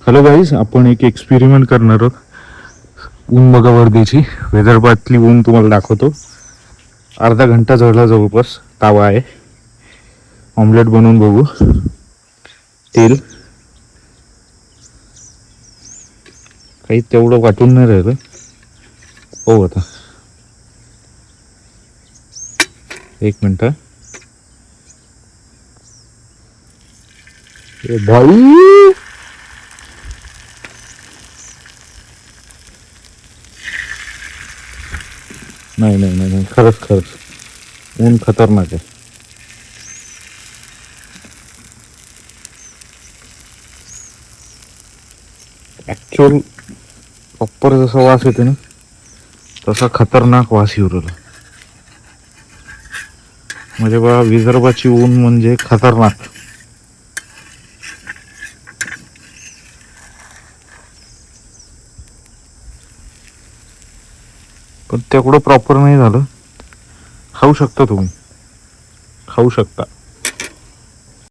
Hello guys, आपण एक experiment करणार आहोत. ऊन बघा वर्दीची, विदर्भातली ऊन तुम्हाला दाखवतो. अर्धा घंटा जळला जवळपास. तावा आहे, ऑमलेट बनवून बघू. तेल काही तेवढं वाटून नाही राहिलं. हो आता एक मिनिट. भाई नाही नाही नाही, खरंच खरंच ऊन खतरनाक आहे. ऍक्च्युअल प्रॉपर जसा वास येते ना, तसा खतरनाक वास येऊ राहिला. म्हणजे बघा, विदर्भाची ऊन म्हणजे खतरनाक. पण तेवढं प्रॉपर नाही झालं. खाऊ शकता तुम्ही, खाऊ शकता.